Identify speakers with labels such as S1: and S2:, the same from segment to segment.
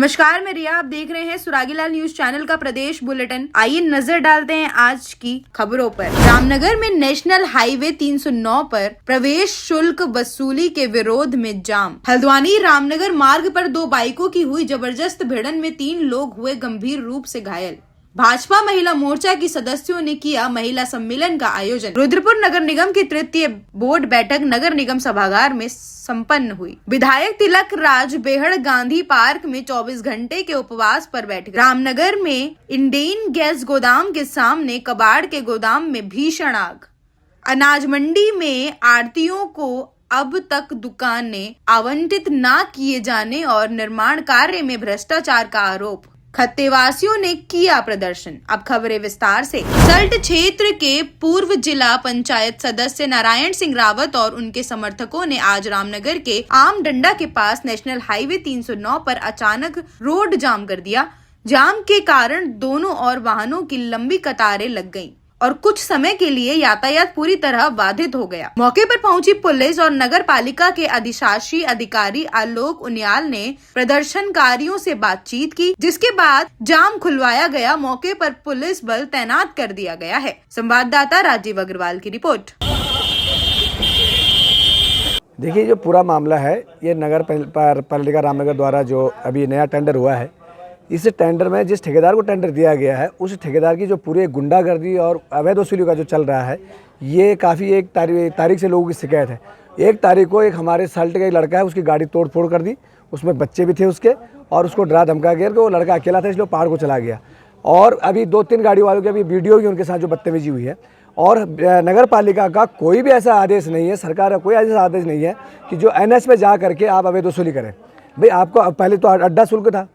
S1: नमस्कार, मैं रिया। आप देख रहे हैं सुरागीलाल न्यूज चैनल का प्रदेश बुलेटिन। आइए नजर डालते हैं आज की खबरों पर। रामनगर में नेशनल हाईवे 309 पर प्रवेश शुल्क वसूली के विरोध में जाम। हल्द्वानी रामनगर मार्ग पर दो बाइकों की हुई जबरदस्त भिड़ंत में 3 लोग हुए गंभीर रूप से घायल। भाजपा महिला मोर्चा की सदस्यों ने किया महिला सम्मेलन का आयोजन। रुद्रपुर नगर निगम की तृतीय बोर्ड बैठक नगर निगम सभागार में संपन्न हुई। विधायक तिलक राज बेहड़ गांधी पार्क में 24 घंटे के उपवास पर बैठे। रामनगर में इंडेन गैस गोदाम के सामने कबाड़ के गोदाम में भीषण आग। अनाज मंडी में आढ़तियों को अब तक दुकानें आवंटित न किए जाने और निर्माण कार्य में भ्रष्टाचार का आरोप। खत्तेवासियों ने किया प्रदर्शन। अब खबरें विस्तार से। सल्ट क्षेत्र के पूर्व जिला पंचायत सदस्य नारायण सिंह रावत और उनके समर्थकों ने आज रामनगर के आम डंडा के पास नेशनल हाईवे 309 पर अचानक रोड जाम कर दिया। जाम के कारण दोनों ओर वाहनों की लंबी कतारें लग गईं और कुछ समय के लिए यातायात पूरी तरह बाधित हो गया। मौके पर पहुंची पुलिस और नगर पालिका के अधिशासी अधिकारी आलोक उनियाल ने प्रदर्शनकारियों से बातचीत की, जिसके बाद जाम खुलवाया गया। मौके पर पुलिस बल तैनात कर दिया गया है। संवाददाता राजीव अग्रवाल की रिपोर्ट।
S2: देखिए, जो पूरा मामला है ये नगर पालिका रामनगर द्वारा जो अभी नया टेंडर हुआ है, इस टेंडर में जिस ठेकेदार को टेंडर दिया गया है उस ठेकेदार की जो पूरी गुंडागर्दी और अवैध वसूली का जो चल रहा है, ये काफ़ी एक तारीख से लोगों की शिकायत है। 1 तारीख को एक हमारे साल्ट का एक लड़का है, उसकी गाड़ी तोड़ फोड़ कर दी, उसमें बच्चे भी थे उसके, और उसको डरा धमका के वो लड़का अकेला था इसलिए पहाड़ को चला गया। और अभी 2-3 गाड़ी वालों की अभी वीडियो भी उनके साथ जो बदतमीजी हुई है। और नगर पालिका का कोई भी ऐसा आदेश नहीं है, सरकार का कोई ऐसा आदेश नहीं है कि जो NH में जा करके आप अवैध वसूली करें। भाई, आपको पहले तो अड्डा शुल्क था,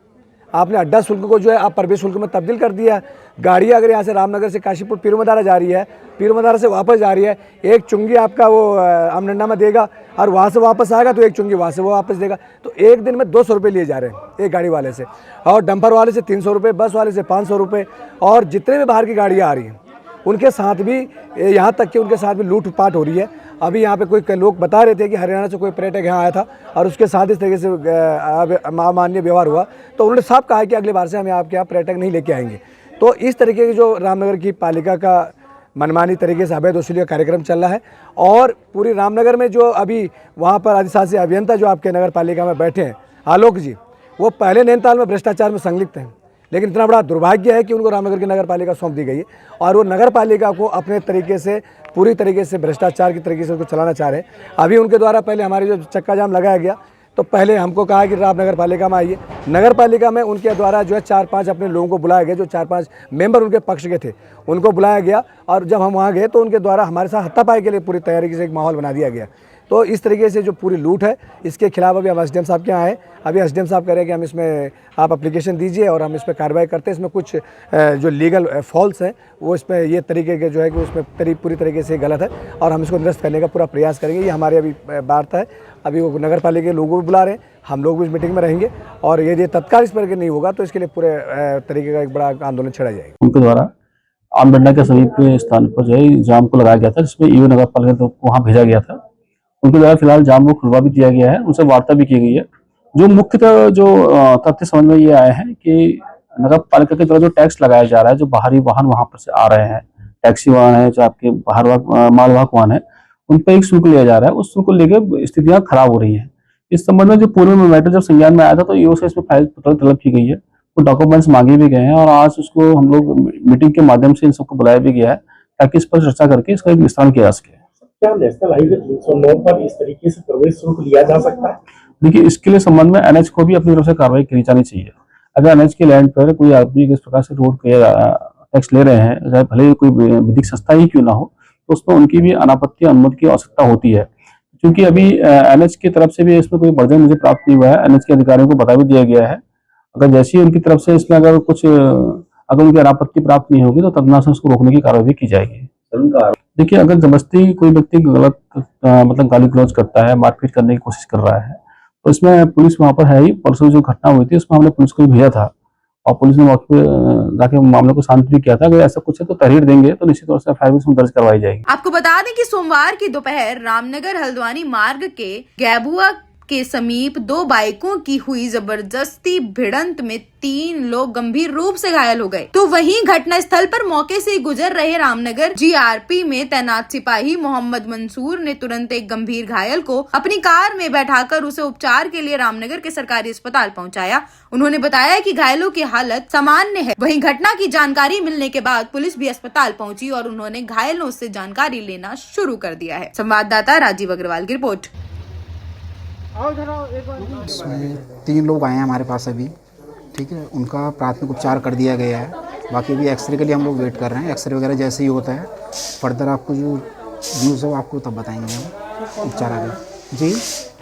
S2: आपने अड्डा शुल्क को जो है आप प्रवेश शुल्क में तब्दील कर दिया। गाड़ी अगर यहाँ से रामनगर से काशीपुर पीरमदारा जा रही है, पीरमदारा से वापस जा रही है, एक चुंगी आपका वो आमडंडा में देगा और वहाँ से वापस आएगा तो एक चुंगी वहाँ से वो वापस देगा। तो एक दिन में 200 रुपये लिए जा रहे हैं एक गाड़ी वाले से, और डंपर वाले से 300 रुपये, बस वाले से 500 रुपये, और जितने भी बाहर की गाड़ियाँ आ रही हैं उनके साथ भी, यहाँ तक कि उनके साथ भी लूटपाट हो रही है। अभी यहाँ पे कोई लोग बता रहे थे कि हरियाणा से कोई पर्यटक यहाँ आया था और उसके साथ इस तरीके से अमान्य व्यवहार हुआ, तो उन्होंने साफ कहा कि अगली बार से हम आपके यहाँ पर्यटक नहीं लेके आएंगे। तो इस तरीके की जो रामनगर की पालिका का मनमानी तरीके से अवैध वसूली का कार्यक्रम चल रहा है। और पूरी रामनगर में जो अभी वहाँ पर अधिशासी अभियंता जो आपके नगर पालिका में बैठे हैं, आलोक जी, वो पहले नैनीताल में भ्रष्टाचार में संलिप्त हैं, लेकिन इतना बड़ा दुर्भाग्य है कि उनको रामनगर की नगर पालिका सौंप दी गई है और वो नगर पालिका को अपने तरीके से पूरी तरीके से भ्रष्टाचार की तरीके से उसको चलाना चाह रहे हैं। अभी उनके द्वारा पहले हमारे जो चक्का जाम लगाया गया, तो पहले हमको कहा कि आप नगर पालिका में आइए। नगर पालिका में उनके द्वारा जो है 4-5 अपने लोगों को बुलाया गया, जो 4-5 मेंबर उनके पक्ष के थे, उनको बुलाया गया। और जब हम वहाँ गए तो उनके द्वारा हमारे साथ हत्थापाई के लिए पूरी तैयारी से एक माहौल बना दिया गया। तो इस तरीके से जो पूरी लूट है, इसके खिलाफ अभी हम SDM साहब के यहाँ आए। अभी SDM साहब कह रहे हैं कि हम इसमें आप एप्लीकेशन दीजिए और हम इस पर कार्रवाई करते हैं। इसमें कुछ जो लीगल फॉल्स हैं वो इसमें ये तरीके के जो है कि उसमें पूरी तरीके से गलत है और हम इसको निरस्त करने का पूरा प्रयास करेंगे। ये हमारी अभी वार्ता है। अभी वो नगर पालिका के लोगों को बुला रहे हैं, हम लोग भी इस मीटिंग में रहेंगे और यदि तत्काल इस पर नहीं होगा तो इसके लिए पूरे तरीके का एक बड़ा आंदोलन छेड़ा जाएगा।
S3: उनके द्वारा आमडंडा के समीप स्थान पर जो है जाम को लगाया गया था, जिसमें ईओ नगर पालिका को वहाँ भेजा गया था। उनके द्वारा फिलहाल जाम को खुलवा भी दिया गया है, उनसे वार्ता भी की गई है। जो मुख्यतः जो तथ्य समझ में ये आए हैं कि नगर पालिका के द्वारा जो टैक्स लगाया जा रहा है, जो बाहरी वाहन वहां पर से आ रहे हैं, टैक्सी वाहन है, जो आपके बाहर मालवाहक वाहन है, उन पर एक शुल्क लिया जा रहा है। उस शुल्क को लेकर स्थितियां खराब हो रही है। इस संबंध में जो पूर्व में मैटर जब संज्ञान में आया था तो ईओ से इसमें फाइल तलब की गई है, वो डॉक्यूमेंट्स मांगे भी गए हैं और आज उसको हम लोग मीटिंग के माध्यम से इन सबको बुलाया भी गया है ताकि इस पर चर्चा करके इसका एक विस्तार किया जा सके।
S4: क्या नेशनल हाईवे 309 पर इस तरीके से प्रवेश शुल्क लिया जा सकता है?
S3: देखिए, इसके लिए संबंध में NH को भी अपनी तरफ से कार्रवाई की जानी चाहिए। अगर NH के लैंड पर कोई आदमी इस प्रकार से रोड पे टैक्स ले रहे हैं, चाहे भले कोई विधिक संस्था ही क्यों ना हो, तो उसमें उनकी भी अनापत्ति अनुमति की आवश्यकता होती है। क्योंकि अभी NH की तरफ से भी इसमें कोई वर्जन मुझे प्राप्त नहीं हुआ है। NH के अधिकारियों को बता भी दिया गया है, अगर जैसी उनकी तरफ से इसमें अगर उनकी अनापत्ति प्राप्त नहीं होगी तो तदनुसार उसको रोकने की कार्रवाई की जाएगी। देखिए, अगर जबरदस्ती कोई व्यक्ति गलत मतलब गाली गलौज करता है, मारपीट करने की कोशिश कर रहा है, तो इसमें पुलिस वहाँ पर है ही। परसों जो घटना हुई थी उसमें हमने पुलिस को भी भेजा था और पुलिस ने वक्त पे जाके मामले को शांत भी किया था। अगर ऐसा कुछ है तो तहरीर देंगे तो निश्चित तौर से FIR दर्ज करवाई जाएगी।
S1: आपको बता दें कि सोमवार की दोपहर रामनगर हल्द्वानी मार्ग के गैबुआ के समीप 2 बाइकों की हुई जबरदस्ती भिड़ंत में 3 लोग गंभीर रूप से घायल हो गए। तो वहीं घटना स्थल पर मौके से गुजर रहे रामनगर जीआरपी में तैनात सिपाही मोहम्मद मंसूर ने तुरंत एक गंभीर घायल को अपनी कार में बैठाकर उसे उपचार के लिए रामनगर के सरकारी अस्पताल पहुंचाया। उन्होंने बताया कि घायलों की हालत सामान्य है। वहीं घटना की जानकारी मिलने के बाद पुलिस भी अस्पताल पहुंची और उन्होंने घायलों से जानकारी लेना शुरू कर दिया है। संवाददाता राजीव अग्रवाल की रिपोर्ट।
S5: इसमें 3 लोग आए हैं हमारे पास अभी, ठीक है। उनका प्राथमिक उपचार कर दिया गया है। बाकी अभी एक्सरे के लिए हम लोग वेट कर रहे हैं। एक्सरे वगैरह जैसे ही होता है फर्दर आपको जो न्यूज़ हो आपको तब बताएंगे हम उपचार आगे। जी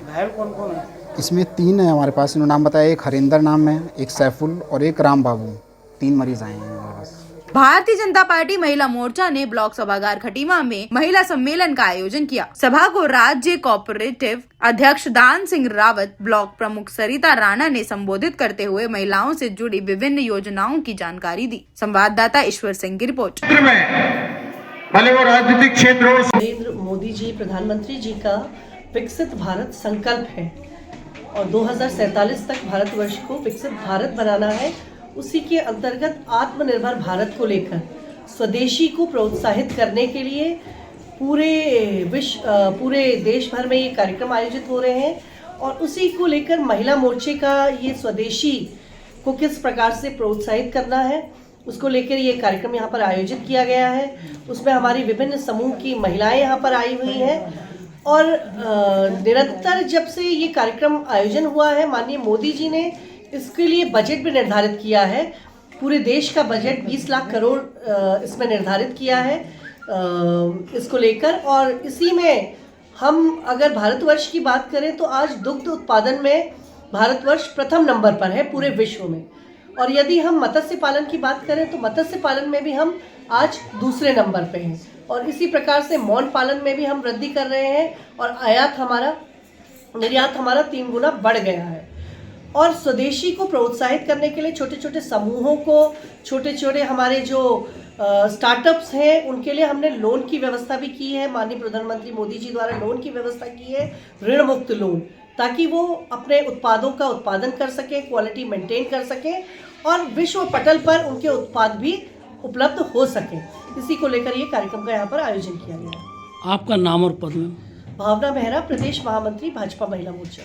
S5: घायल कौन है? इसमें 3 है हमारे पास। इन्होंने नाम बताया, एक हरिंदर नाम है, एक सैफुल और एक राम बाबू। 3 मरीज आए हैं हमारे पास।
S1: भारतीय जनता पार्टी महिला मोर्चा ने ब्लॉक सभागार खटीमा में महिला सम्मेलन का आयोजन किया। सभा को राज्य कोऑपरेटिव अध्यक्ष दान सिंह रावत, ब्लॉक प्रमुख सरिता राणा ने संबोधित करते हुए महिलाओं से जुड़ी विभिन्न योजनाओं की जानकारी दी। संवाददाता ईश्वर सिंह की रिपोर्ट।
S6: भले वो राजनीतिक क्षेत्र हो।
S7: नरेंद्र मोदी जी प्रधानमंत्री जी का विकसित भारत संकल्प है और 2047 तक भारतवर्ष को विकसित भारत बनाना है। उसी के अंतर्गत आत्मनिर्भर भारत को लेकर स्वदेशी को प्रोत्साहित करने के लिए पूरे देश भर में ये कार्यक्रम आयोजित हो रहे हैं और उसी को लेकर महिला मोर्चे का ये स्वदेशी को किस प्रकार से प्रोत्साहित करना है उसको लेकर ये कार्यक्रम यहाँ पर आयोजित किया गया है। उसमें हमारी विभिन्न समूह की महिलाएं यहाँ पर आई हुई हैं और निरंतर जब से ये कार्यक्रम आयोजन हुआ है माननीय मोदी जी ने इसके लिए बजट भी निर्धारित किया है। पूरे देश का बजट 20 लाख करोड़ इसमें निर्धारित किया है इसको लेकर। और इसी में हम अगर भारतवर्ष की बात करें तो आज दुग्ध उत्पादन में भारतवर्ष प्रथम नंबर पर है पूरे विश्व में। और यदि हम मत्स्य पालन की बात करें तो मत्स्य पालन में भी हम आज दूसरे नंबर पे हैं। और इसी प्रकार से मौन पालन में भी हम वृद्धि कर रहे हैं और निर्यात हमारा 3 गुना बढ़ गया है। और स्वदेशी को प्रोत्साहित करने के लिए छोटे छोटे समूहों को, छोटे छोटे हमारे जो स्टार्टअप्स हैं उनके लिए हमने लोन की व्यवस्था भी की है। माननीय प्रधानमंत्री मोदी जी द्वारा लोन की व्यवस्था की है, ऋण मुक्त लोन, ताकि वो अपने उत्पादों का उत्पादन कर सकें, क्वालिटी मेंटेन कर सकें और विश्व पटल पर उनके उत्पाद भी उपलब्ध हो सकें। इसी को लेकर ये कार्यक्रम का यहाँ पर आयोजन किया गया है।
S8: आपका नाम और पद?
S7: भावना मेहरा, प्रदेश महामंत्री भाजपा महिला मोर्चा।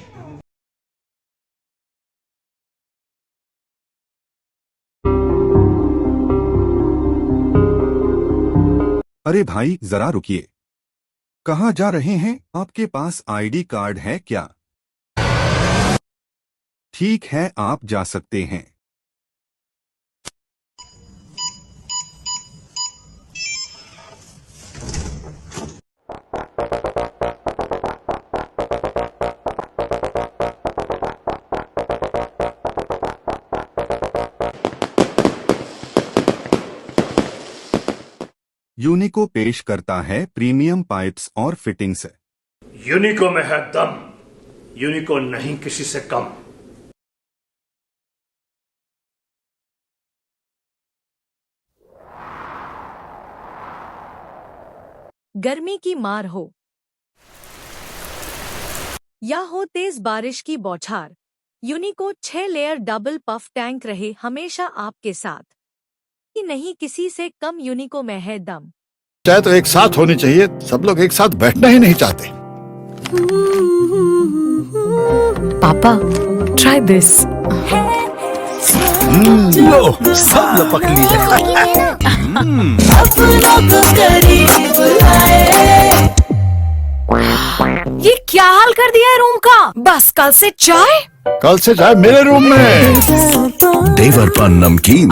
S9: अरे भाई जरा रुकिए, कहाँ जा रहे हैं? आपके पास आईडी कार्ड है क्या? ठीक है, आप जा सकते हैं। यूनिको पेश करता है प्रीमियम पाइप्स और फिटिंग्स।
S10: यूनिको में है दम, यूनिको नहीं किसी से कम।
S11: गर्मी की मार हो या हो तेज बारिश की बौछार, यूनिको 6 लेयर डबल पफ टैंक रहे हमेशा आपके साथ। कि नहीं किसी से कम, यूनिको में है दम।
S12: चाहे तो एक साथ होनी चाहिए, सब लोग एक साथ बैठना ही नहीं चाहते।
S11: पापा ट्राई दिस।
S12: लो सब लपक लिए।
S11: ये क्या हाल कर दिया है रूम का? बस कल से चाय
S12: मेरे रूम में। देवर पान नमकीन।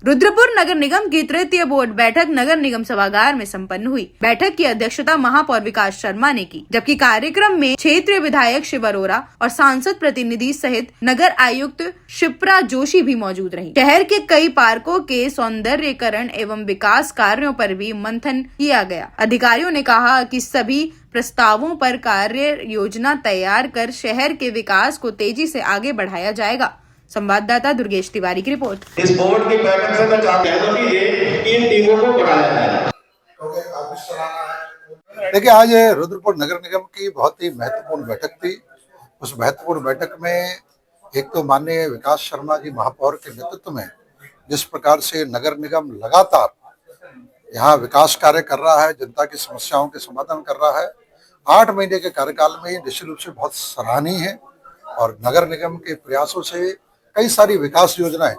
S1: रुद्रपुर नगर निगम की तृतीय बोर्ड बैठक नगर निगम सभागार में संपन्न हुई। बैठक की अध्यक्षता महापौर विकास शर्मा ने की, जबकि कार्यक्रम में क्षेत्रीय विधायक शिव अरोरा और सांसद प्रतिनिधि सहित नगर आयुक्त शिप्रा जोशी भी मौजूद रही। शहर के कई पार्कों के सौंदर्यीकरण एवं विकास कार्यों पर भी मंथन किया गया। अधिकारियों ने कहा कि सभी प्रस्तावों पर कार्य योजना तैयार कर शहर के विकास को तेजी से आगे बढ़ाया जाएगा। संवाददाता दुर्गेश तिवारी की रिपोर्ट।
S6: इस बोर्ड की बैठक से मैं चाहता हूं कि ये 3 टीमों को बढ़ाया जाए।
S12: देखिए, आज रुद्रपुर नगर निगम की बहुत ही महत्वपूर्ण बैठक थी उस महत्वपूर्ण बैठक में एक तो माननीय विकास शर्मा जी महापौर के नेतृत्व में जिस प्रकार से नगर निगम लगातार यहाँ विकास कार्य कर रहा है, जनता की समस्याओं के समाधान कर रहा है, 8 महीने के कार्यकाल में निश्चित रूप से बहुत सराहनीय है। और नगर निगम के प्रयासों से कई सारी विकास योजनाएं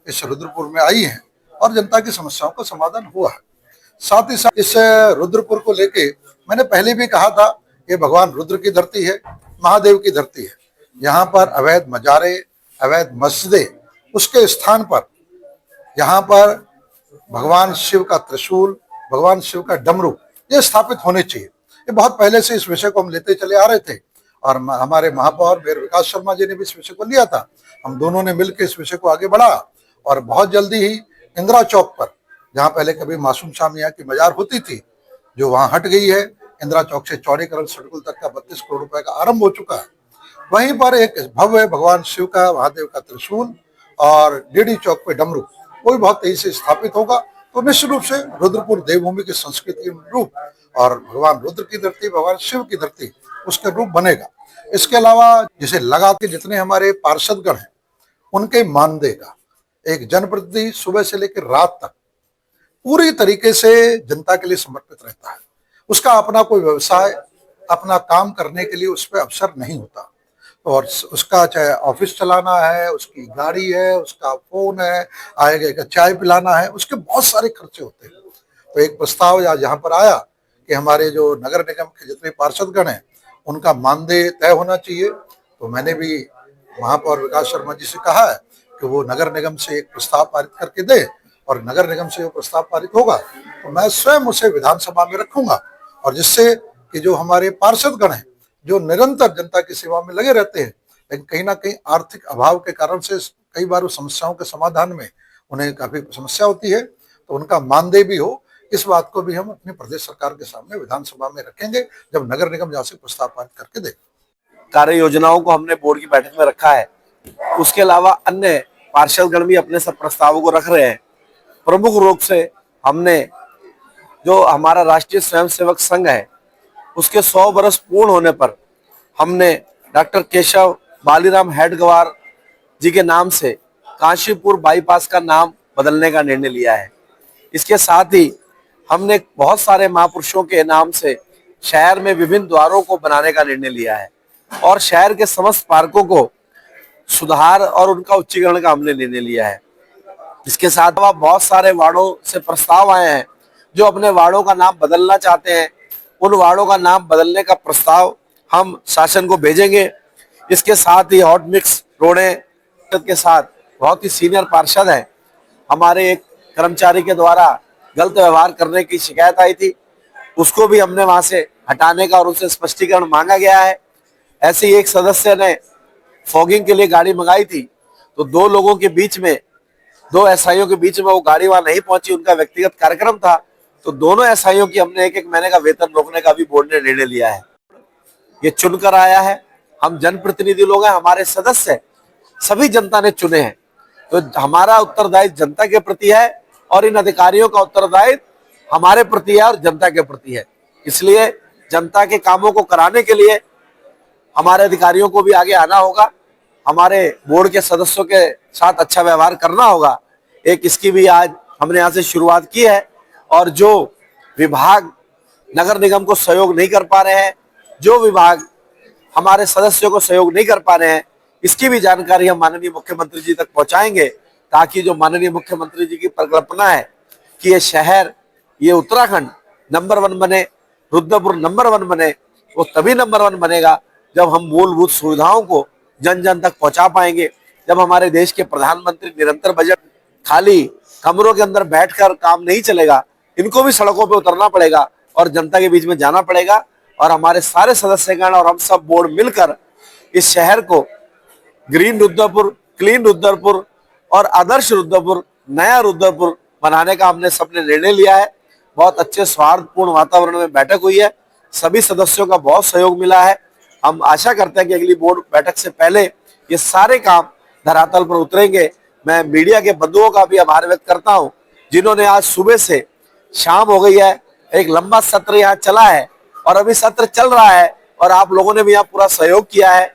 S12: इस रुद्रपुर में आई हैं और जनता की समस्याओं का समाधान हुआ है। साथ ही साथ इस रुद्रपुर को लेके मैंने पहले भी कहा था, ये भगवान रुद्र की धरती है, महादेव की धरती है। यहाँ पर अवैध मजारे, अवैध मस्जिदें, उसके स्थान पर यहाँ पर भगवान शिव का त्रिशूल, भगवान शिव का डमरू ये स्थापित होने चाहिए। ये बहुत पहले से इस विषय को हम लेते चले आ रहे थे और हमारे महापौर मेयर विकास शर्मा जी ने भी इस विषय को लिया था। हम दोनों ने मिलकर इस विषय को आगे बढ़ाया और बहुत जल्दी ही इंदिरा चौक पर, जहाँ पहले कभी मासूम शाह मियां की मजार होती थी, जो वहां हट गई है, इंदिरा चौक से चौड़ीकरण सड़कुल तक का 32 करोड़ रुपए का आरंभ हो चुका है। वहीं पर एक भव्य भगवान शिव का, महादेव का त्रिशूल और डीडी चौक पे डमरू वो भी बहुत तेजी से स्थापित होगा। तो निश्चित रूप से रुद्रपुर देवभूमि की संस्कृति के रूप और भगवान रुद्र की धरती, भगवान शिव की धरती उसके रूप बनेगा। इसके अलावा जिसे लगा के जितने हमारे पार्षदगण हैं उनके मानदेय का एक जनप्रतिनिधि सुबह से लेकर रात तक पूरी तरीके से जनता के लिए समर्पित रहता है। उसका अपना कोई व्यवसाय, अपना काम करने के लिए उस पर अवसर नहीं होता। और उसका चाहे ऑफिस चलाना है, उसकी गाड़ी है, उसका फोन है, आएगा का चाय पिलाना है, उसके बहुत सारे खर्चे होते हैं। तो एक प्रस्ताव यहाँ पर आया कि हमारे जो नगर निगम के जितने पार्षदगण हैं उनका मानदेय तय होना चाहिए। तो मैंने भी महापौर विकास शर्मा जी से कहा है कि वो नगर निगम से एक प्रस्ताव पारित करके दे और नगर निगम से वो प्रस्ताव पारित होगा तो मैं स्वयं उसे विधानसभा में रखूंगा और जिससे कि जो हमारे पार्षदगण हैं जो निरंतर जनता की सेवा में लगे रहते हैं, लेकिन कहीं ना कहीं आर्थिक अभाव के कारण से कई बार उस समस्याओं के समाधान में उन्हें काफी समस्या होती है, तो उनका मानदेय भी हो। इस बात को भी हम अपनी प्रदेश सरकार के सामने विधानसभा में रखेंगे जब नगर निगम जहाँ से प्रस्ताव पारित करके दे।
S8: कार्य योजनाओं को हमने बोर्ड की बैठक में रखा है। उसके अलावा अन्य पार्षदगण भी अपने सब प्रस्तावों को रख रहे हैं। प्रमुख रूप से हमने जो हमारा राष्ट्रीय स्वयंसेवक संघ है उसके 100 वर्ष पूर्ण होने पर हमने डॉक्टर केशव बालीराम हेडगवार जी के नाम से काशीपुर बाईपास का नाम बदलने का निर्णय लिया है। इसके साथ ही हमने बहुत सारे महापुरुषों के नाम से शहर में विभिन्न द्वारों को बनाने का निर्णय लिया है और शहर के समस्त पार्कों को सुधार और उनका उच्चीकरण का हमने निर्णय लिया है। इसके साथ बहुत सारे वार्डों से प्रस्ताव आए हैं जो अपने वार्डों का नाम बदलना चाहते हैं। उन वार्डों का नाम बदलने का प्रस्ताव हम शासन को भेजेंगे। इसके साथ ही हॉट मिक्स रोडे के साथ बहुत ही सीनियर पार्षद है, हमारे एक कर्मचारी के द्वारा गलत व्यवहार करने की शिकायत आई थी, उसको भी हमने वहां से हटाने का और उससे स्पष्टीकरण मांगा गया है। ऐसे ही एक सदस्य ने फॉगिंग के लिए गाड़ी मंगाई थी, तो 2 लोगों के बीच में, 2 एसआईओ के बीच में वो गाड़ी वहां नहीं पहुंची, उनका व्यक्तिगत कार्यक्रम था, तो दोनों एसआईओ की हमने 1-1 महीने का वेतन रोकने का भी बोर्ड ने निर्णय लिया है। ये चुनकर आया है, हम जनप्रतिनिधि लोग हैं, हमारे सदस्य सभी जनता ने चुने हैं, तो हमारा उत्तरदायित्व जनता के प्रति है और इन अधिकारियों का उत्तरदायित्व हमारे प्रति है और जनता के प्रति है। इसलिए जनता के कामों को कराने के लिए हमारे अधिकारियों को भी आगे आना होगा, हमारे बोर्ड के सदस्यों के साथ अच्छा व्यवहार करना होगा। एक इसकी भी आज हमने यहाँ से शुरुआत की है और जो विभाग नगर निगम को सहयोग नहीं कर पा रहे हैं, जो विभाग हमारे सदस्यों को सहयोग नहीं कर पा रहे हैं, इसकी भी जानकारी हम माननीय मुख्यमंत्री जी तक पहुंचाएंगे, ताकि जो माननीय मुख्यमंत्री जी की परिकल्पना है कि ये शहर, ये उत्तराखंड नंबर 1 बने, रुद्रपुर नंबर 1 बने, वो तभी नंबर 1 बनेगा जब हम मूलभूत सुविधाओं को जन जन तक पहुंचा पाएंगे। जब हमारे देश के प्रधानमंत्री निरंतर बजट खाली कमरों के अंदर बैठकर काम नहीं चलेगा, इनको भी सड़कों पे उतरना पड़ेगा और जनता के बीच में जाना पड़ेगा। और हमारे सारे सदस्यगण और हम सब बोर्ड मिलकर इस शहर को ग्रीन रुद्रपुर, क्लीन रुद्रपुर और आदर्श रुद्रपुर, नया रुद्रपुर बनाने का हमने सबने निर्णय लिया है। बहुत अच्छे सौहार्दपूर्ण वातावरण में बैठक हुई है, सभी सदस्यों का बहुत सहयोग मिला है। हम आशा करते हैं कि अगली बोर्ड बैठक से पहले ये सारे काम धरातल पर उतरेंगे। मैं मीडिया के बंधुओं का भी आभार व्यक्त करता हूं, जिन्होंने आज सुबह से शाम हो गई है, एक लंबा सत्र यहाँ चला है और अभी सत्र चल रहा है और आप लोगों ने भी यहाँ पूरा सहयोग किया है।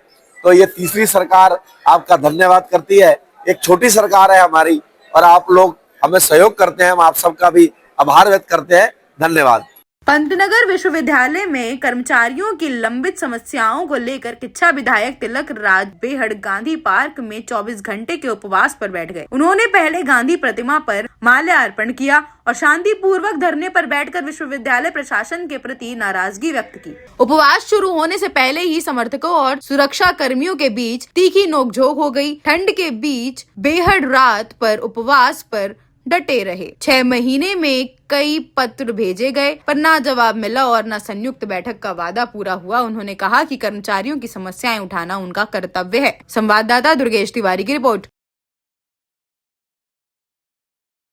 S8: तो ये तीसरी सरकार आपका धन्यवाद करती है। एक छोटी सरकार है हमारी और आप लोग हमें सहयोग करते हैं, हम आप सबका भी आभार व्यक्त करते हैं। धन्यवाद।
S1: पंतनगर विश्वविद्यालय में कर्मचारियों की लंबित समस्याओं को लेकर किच्छा विधायक तिलक राज बेहड़ गांधी पार्क में 24 घंटे के उपवास पर बैठ गए। उन्होंने पहले गांधी प्रतिमा पर माल्यार्पण किया और शांतिपूर्वक धरने पर बैठकर विश्वविद्यालय प्रशासन के प्रति नाराजगी व्यक्त की। उपवास शुरू होने से पहले ही समर्थकों और सुरक्षा कर्मियों के बीच तीखी नोकझोंक हो गई। ठंड के बीच बेहड़ रात पर उपवास पर डटे रहे। 6 महीने में कई पत्र भेजे गए पर ना जवाब मिला और न संयुक्त बैठक का वादा पूरा हुआ। उन्होंने कहा कि कर्मचारियों की समस्याएं उठाना उनका कर्तव्य है। संवाददाता दुर्गेश तिवारी की रिपोर्ट।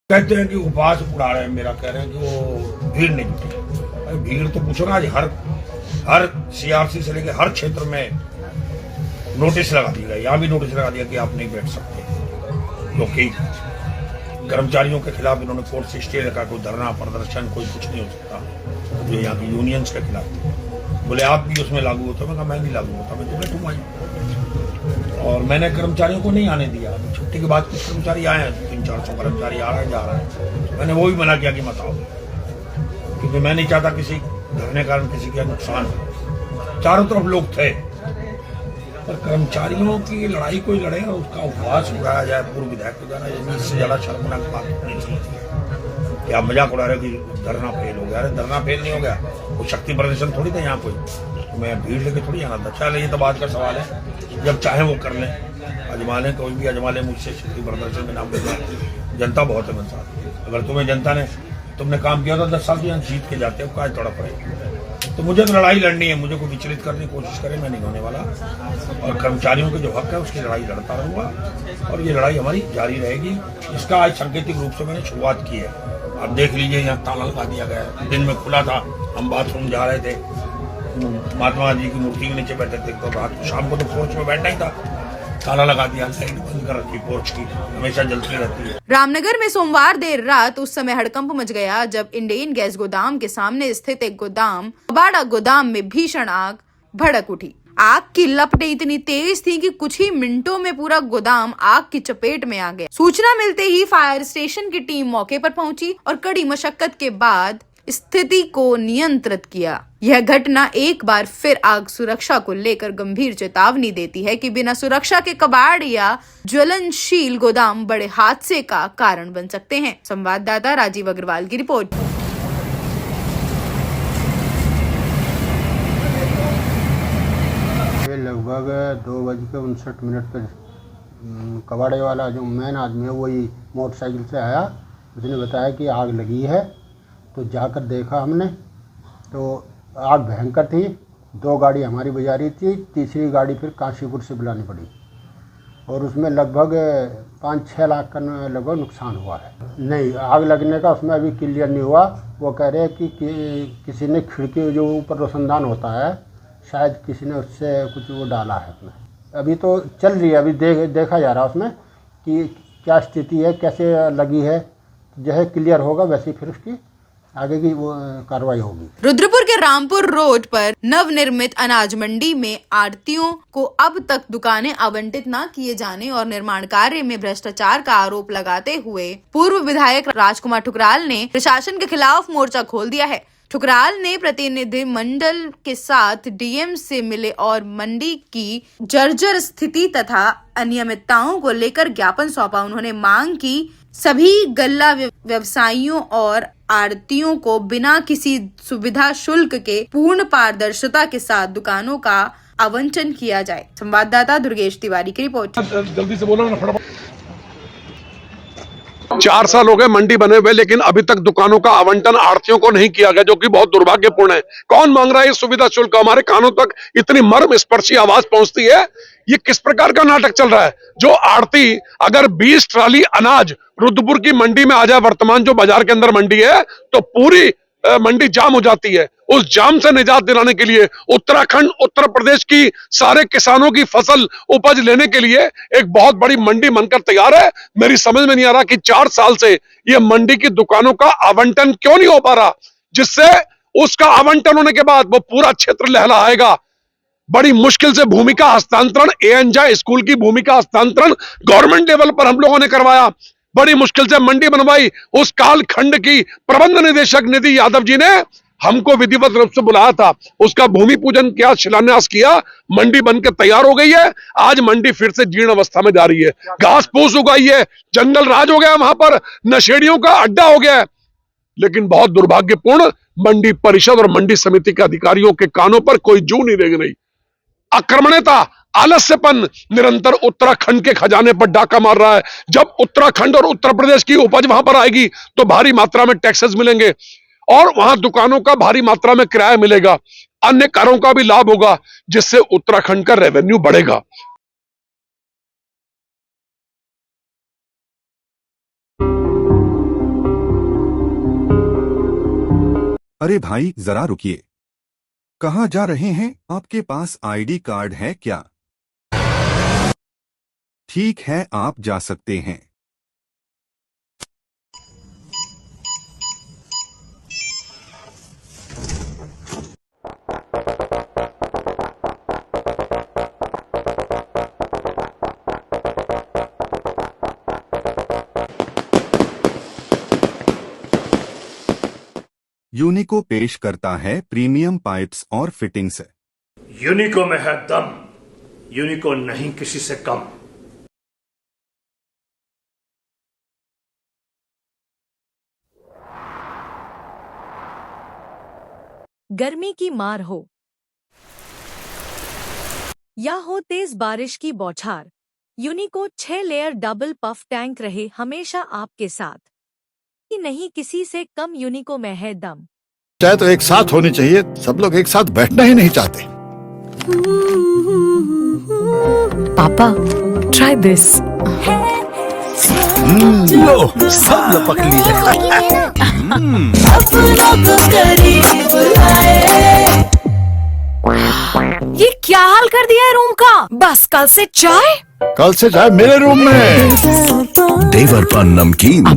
S10: कहते हैं कि उपवास उड़ा रहे हैं, मेरा कह रहे हैं कि वो भीड़ नहीं जुटी। भीड़ तो पूछो ना, आज हर सीआरसी से लेकर हर क्षेत्र में नोटिस लगा दिया, यहाँ भी नोटिस लगा दिया कि आप नहीं बैठ सकते, क्योंकि कर्मचारियों के खिलाफ इन्होंने कोर्ट से स्टे रखा। कोई धरना प्रदर्शन कोई कुछ नहीं हो सकता जो यहाँ की यूनियंस के खिलाफ थे। बोले आप भी उसमें लागू होता, मैं कहा मैं नहीं लागू होता, मैं तो बैठूंगा। और मैंने कर्मचारियों को नहीं आने दिया। छुट्टी के बाद कुछ कर्मचारी आए हैं, 300-400 कर्मचारी आ रहे हैं, जा रहे हैं। मैंने वो भी मना किया कि मत आओ, क्योंकि मैं नहीं चाहता किसी धरने कारण किसी का नुकसान हो। चारों तरफ लोग थे, पर कर्मचारियों की लड़ाई कोई लड़े और उसका उपवास उड़ाया जाए पूर्व विधायक के द्वारा, इससे ज्यादा शर्मनाक बात नहीं समझती। कि आप मजाक उड़ा रहे हो कि धरना फेल हो गया। अरे धरना फेल नहीं हो गया, वो शक्ति प्रदर्शन थोड़ी था यहाँ कोई, मैं भीड़ लेके थोड़ी आना था। चल ये तो बात का सवाल है, जब चाहे वो कर लें, अजमा लें, कोई भी अजमा लें मुझसे शक्ति प्रदर्शन में नाम देना। जनता बहुत है मेरे साथ। अगर तुम्हें जनता ने तुमने काम किया था 10 साल तो यहाँ जीत के जाते हो, काय थोड़ा पड़ेगा। तो मुझे तो लड़ाई लड़नी है, मुझे को विचलित करने की कोशिश करे, मैं नहीं होने वाला। और कर्मचारियों के जो हक है उसकी लड़ाई लड़ता रहूंगा और ये लड़ाई हमारी जारी रहेगी। इसका आज सांकेतिक रूप से मैंने शुरुआत की है। आप देख लीजिए, यहाँ ताला लगा दिया गया है। दिन में खुला था, हम बाथरूम जा रहे थे, महात्मा जी की मूर्ति के नीचे बैठे थे, तो रात को शाम को तो पोर्च में बैठना ही था, ताला लगा दिया, लाइट बंद कर रखी, पोर्च की हमेशा जलती रहती है।
S1: रामनगर में सोमवार देर रात उस समय हड़कंप मच गया जब इंडेन गैस गोदाम के सामने स्थित एक गोदाम कबाड़ा गोदाम में भीषण आग भड़क उठी। आग की लपटें इतनी तेज थी कि कुछ ही मिनटों में पूरा गोदाम आग की चपेट में आ गया। सूचना मिलते ही फायर स्टेशन की टीम मौके पर पहुंची और कड़ी मशक्कत के बाद स्थिति को नियंत्रित किया। यह घटना एक बार फिर आग सुरक्षा को लेकर गंभीर चेतावनी देती है कि बिना सुरक्षा के कबाड़ या ज्वलनशील गोदाम बड़े हादसे का कारण बन सकते हैं। संवाददाता राजीव अग्रवाल की रिपोर्ट।
S13: लगभग 2:59 पर कबाड़े वाला जो मेन आदमी है वही मोटरसाइकिल से आया। उसने बताया कि आग लगी है, तो जाकर देखा हमने तो आग भयंकर थी। 2 गाड़ी हमारी बजा रही थी, तीसरी गाड़ी फिर काशीपुर से बुलानी पड़ी और उसमें लगभग 5-6 लाख का लगभग नुकसान हुआ है। नहीं, आग लगने का उसमें अभी क्लियर नहीं हुआ। वो कह रहे हैं कि किसी ने खिड़की जो ऊपर रोशनदान होता है, शायद किसी ने उससे कुछ वो डाला है उसमें। अभी तो चल रही है, अभी देखा जा रहा है उसमें कि क्या स्थिति है, कैसे लगी है। जैसे क्लियर होगा वैसे फिर उसकी आगे की वो कार्रवाई होगी।
S1: रुद्रपुर के रामपुर रोड पर नवनिर्मित अनाज मंडी में आढ़तियों को अब तक दुकानें आवंटित न किए जाने और निर्माण कार्य में भ्रष्टाचार का आरोप लगाते हुए पूर्व विधायक राजकुमार ठुकराल ने प्रशासन के खिलाफ मोर्चा खोल दिया है। ठुकराल ने प्रतिनिधि मंडल के साथ डीएम से मिले और मंडी की जर्जर स्थिति तथा अनियमितताओं को लेकर ज्ञापन सौंपा। उन्होंने मांग की सभी गल्ला व्यवसायियों और आढ़तियों को बिना किसी सुविधा शुल्क के पूर्ण पारदर्शिता के साथ दुकानों का आवंटन किया जाए। संवाददाता दुर्गेश तिवारी की रिपोर्ट।
S14: जल्दी से बोलो ना फटाफट। 4 साल हो गए मंडी बने हुए, लेकिन अभी तक दुकानों का आवंटन आढ़तियों को नहीं किया गया, जो कि बहुत दुर्भाग्यपूर्ण है। कौन मांग रहा है ये सुविधा शुल्क? हमारे कानों तक इतनी मर्म स्पर्शी आवाज पहुंचती है। ये किस प्रकार का नाटक चल रहा है? जो आढ़ती अगर 20 ट्राली अनाज रुद्रपुर की मंडी में आ जाए, वर्तमान जो बाजार के अंदर मंडी है, तो पूरी मंडी जाम हो जाती है। उस जाम से निजात दिलाने के लिए उत्तराखंड, उत्तर प्रदेश की सारे किसानों की फसल उपज लेने के लिए एक बहुत बड़ी मंडी बनकर तैयार है। मेरी समझ में नहीं आ रहा कि 4 साल से ये मंडी की दुकानों का आवंटन क्यों नहीं हो पा रहा, जिससे उसका आवंटन होने के बाद वो पूरा क्षेत्र लहलहाएगा। बड़ी मुश्किल से भूमि का हस्तांतरण एएनजा स्कूल की भूमि का हस्तांतरण गवर्नमेंट लेवल पर हम लोगों ने करवाया, बड़ी मुश्किल से मंडी बनवाई। उस कालखंड की प्रबंध निदेशक निधि यादव जी ने हमको विधिवत रूप से बुलाया था, उसका भूमि पूजन किया, शिलान्यास किया, मंडी बनकर तैयार हो गई है। आज मंडी फिर से जीर्ण अवस्था में जा रही है, घास फूस उगाई है, जंगल राज हो गया, वहां पर नशेड़ियों का अड्डा हो गया है। लेकिन बहुत दुर्भाग्यपूर्ण, मंडी परिषद और मंडी समिति के अधिकारियों के कानों पर कोई जू नहीं रेंग रही। आक्रमणता, आलस्यपन निरंतर उत्तराखंड के खजाने पर डाका मार रहा है। जब उत्तराखंड और उत्तर प्रदेश की उपज वहां पर आएगी तो भारी मात्रा में टैक्सेस मिलेंगे और वहां दुकानों का भारी मात्रा में किराया मिलेगा, अन्य कारों का भी लाभ होगा, जिससे उत्तराखंड का रेवेन्यू बढ़ेगा।
S9: अरे भाई जरा रुकिए, कहाँ जा रहे हैं? आपके पास आईडी कार्ड है क्या? ठीक है, आप जा सकते हैं। यूनिको पेश करता है प्रीमियम पाइप्स और फिटिंग्स।
S10: यूनिको में है दम, यूनिको नहीं किसी से कम।
S11: गर्मी की मार हो या हो तेज बारिश की बौछार, यूनिको 6 लेयर डबल पफ टैंक रहे हमेशा आपके साथ। कि नहीं किसी से कम, यूनिको में है दम।
S12: चाहे तो एक साथ होनी चाहिए, सब लोग एक साथ बैठना ही नहीं चाहते।
S11: पापा ट्राई दिस।
S12: लो सब लपक लिए।
S11: ये क्या हाल कर दिया है रूम का? बस कल से चाय,
S12: कल से चाय मेरे रूम में। देवर पर नमकीन।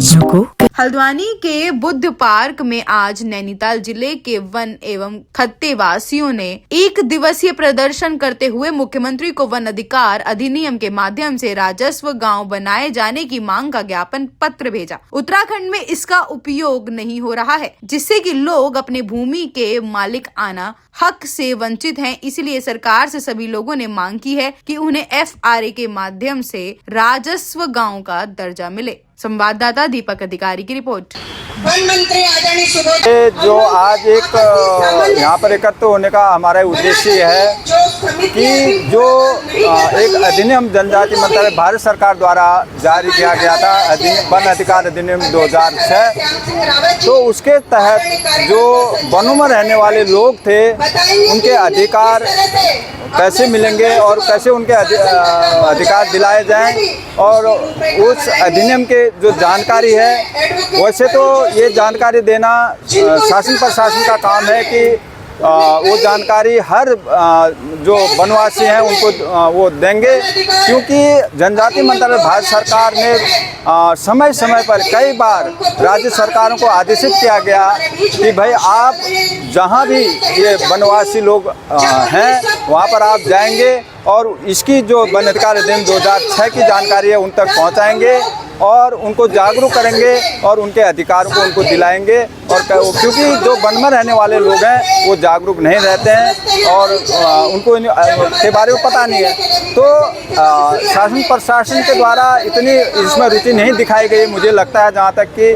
S1: हल्द्वानी के बुद्ध पार्क में आज नैनीताल जिले के वन एवं खत्ते वासियों ने एक दिवसीय प्रदर्शन करते हुए मुख्यमंत्री को वन अधिकार अधिनियम के माध्यम से राजस्व गांव बनाए जाने की मांग का ज्ञापन पत्र भेजा। उत्तराखंड में इसका उपयोग नहीं हो रहा है, जिससे कि लोग अपने भूमि के मालिक आना हक से वंचित हैं। इसलिए सरकार से सभी लोगों ने मांग की है कि उन्हें FRA के माध्यम से राजस्व गांव का दर्जा मिले। संवाददाता दीपक अधिकारी की रिपोर्ट।
S15: वन मंत्री आदरणीय
S2: जो आज एक यहाँ पर एकत्र होने का हमारा उद्देश्य है कि जो एक अधिनियम जनजाति मंत्रालय भारत सरकार द्वारा जारी किया गया था, वन अधिकार अधिनियम 2006, तो उसके तहत जो वनों में रहने वाले लोग थे उनके अधिकार कैसे मिलेंगे और कैसे उनके अधिकार दिलाए जाएं, और उस अधिनियम के जो जानकारी है, वैसे तो ये जानकारी देना शासन प्रशासन का काम है कि वो जानकारी हर जो वनवासी हैं उनको वो देंगे, क्योंकि जनजाति मंत्रालय भारत सरकार ने समय समय पर कई बार राज्य सरकारों को आदेशित किया गया कि भाई आप जहां भी ये वनवासी लोग हैं वहां पर आप जाएंगे और इसकी जो वन अधिकार अधिनियम 2006 की जानकारी है उन तक पहुंचाएंगे और उनको जागरूक करेंगे और उनके अधिकारों को उनको दिलाएंगे। और क्योंकि जो वन में रहने वाले लोग हैं वो जागरूक नहीं रहते हैं और उनको के बारे में पता नहीं है, तो शासन प्रशासन के द्वारा इतनी इसमें रुचि नहीं दिखाई गई। मुझे लगता है जहाँ तक कि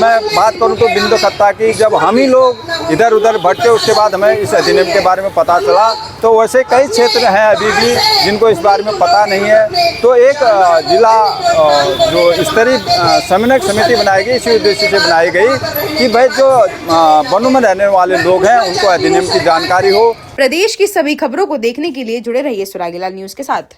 S2: मैं बात करूँ तो बिंदु खत्ता की, जब हम ही लोग इधर उधर भटके उसके बाद हमें इस अधिनियम के बारे में पता चला, तो वैसे कई क्षेत्र हैं अभी भी जिनको इस बारे में पता नहीं है। तो एक जिला जो स्तरीय समन्वय समिति बनाई गई, इसी उद्देश्य से बनाई गई कि भाई जो वनों में रहने वाले लोग हैं उनको अधिनियम की जानकारी हो।
S1: प्रदेश की सभी खबरों को देखने के लिए जुड़े रहिए सुरागीलाल न्यूज के साथ।